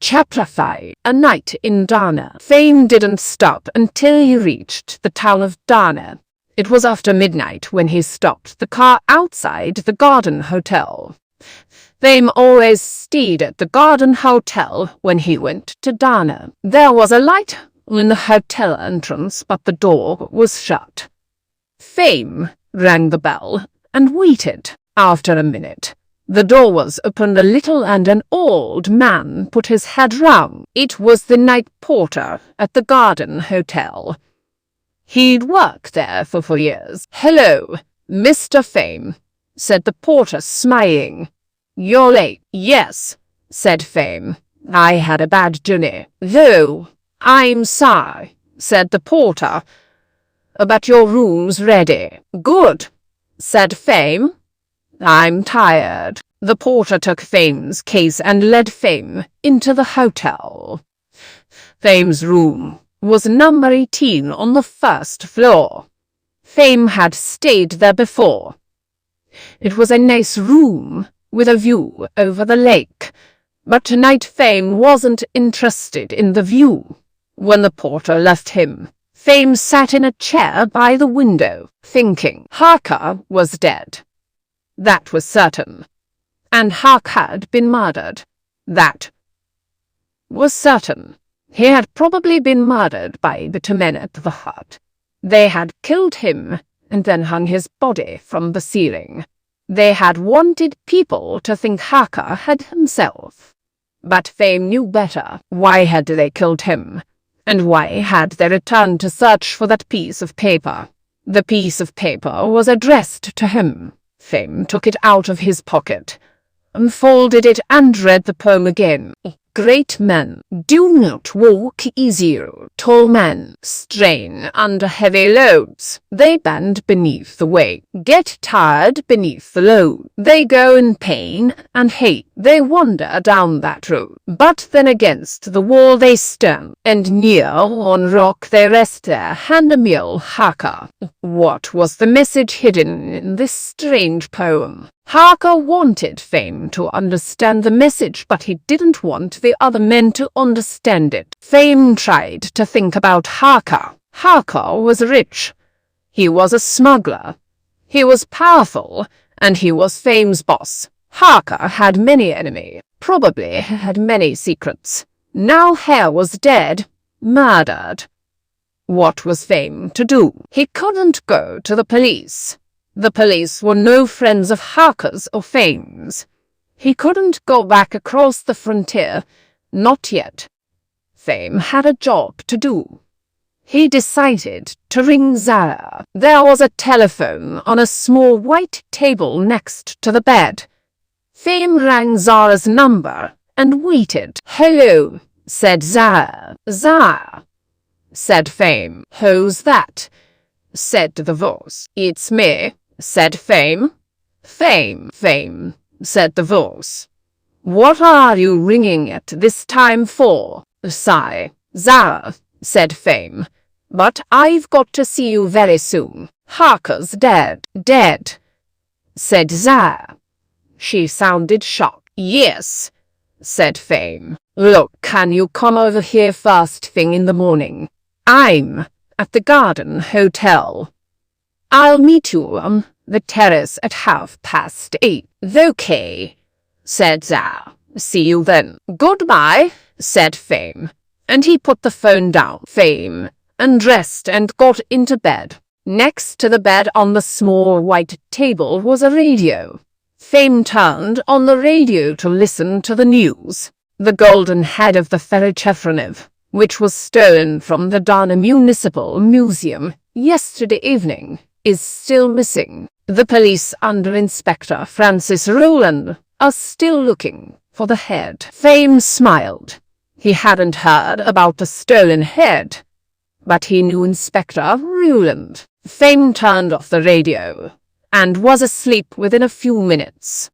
Chapter 5. A night in Darna. Fame didn't stop until he reached the town of Darna. It was after midnight when he stopped the car outside the Garden Hotel. Fame always stayed at the Garden Hotel when he went to Darna. There was a light in the hotel entrance, but the door was shut. Fame rang the bell and waited. After a minute, the door was opened a little and an old man put his head round. It was the night porter at the Garden Hotel. He'd worked there for 4 years. "Hello, Mr. Fame," said the porter, smiling. "You're late." "Yes," said Fame. "I had a bad journey." "Oh, I'm sorry," said the porter. "But your room's ready." "Good," said Fame. "I'm tired." The porter took Fame's case and led Fame into the hotel. Fame's room was number 18 on the first floor. Fame had stayed there before. It was a nice room with a view over the lake, but tonight Fame wasn't interested in the view. When the porter left him, Fame sat in a chair by the window, thinking. Harker was dead. That was certain. And Hark had been murdered. That was certain. He had probably been murdered by the 2 men at the hut. They had killed him and then hung his body from the ceiling. They had wanted people to think Harker had himself. But Fame knew better. Why had they killed him? And why had they returned to search for that piece of paper? The piece of paper was addressed to him. Fame took it out of his pocket, unfolded it and read the poem again. "Great men do not walk easier. Tall men strain under heavy loads. They bend beneath the weight, get tired beneath the load. They go in pain and hate. They wander down that road. But then against the wall they stand, and near on rock they rest their hand a meal." Harker. What was the message hidden in this strange poem? Harker wanted Fame to understand the message, but he didn't want the other men to understand it. Fame tried to think about Harker. Harker was rich. He was a smuggler. He was powerful, and he was Fame's boss. Harker had many enemies, probably had many secrets. Now Hare was dead, murdered. What was Fame to do? He couldn't go to the police. The police were no friends of Harker's or Fame's. He couldn't go back across the frontier, not yet. Fame had a job to do. He decided to ring Zara. There was a telephone on a small white table next to the bed. Fame rang Zara's number and waited. "Hello," said Zara. "Zara," said Fame. "Who's that?" said the voice. "It's me," said Fame. Fame, said the voice. "What are you ringing at this time for?" "Sigh, Zara," said Fame. "But I've got to see you very soon. Harker's dead." "Dead," said Zara. She sounded shocked. "Yes," said Fame. "Look, can you come over here first thing in the morning? I'm at the Garden Hotel. I'll meet you on the terrace at 8:30. "Okay," said Zara. "See you then." "Goodbye," said Fame, and he put the phone down. Fame undressed and got into bed. Next to the bed on the small white table was a radio. Fame turned on the radio to listen to the news. The golden head of the Ferry Chevronev, which was stolen from the Darna Municipal Museum yesterday evening, is still missing. The police under Inspector Francis Rowland are still looking for the head. Fame smiled. He hadn't heard about the stolen head, but he knew Inspector Rowland. Fame turned off the radio and was asleep within a few minutes.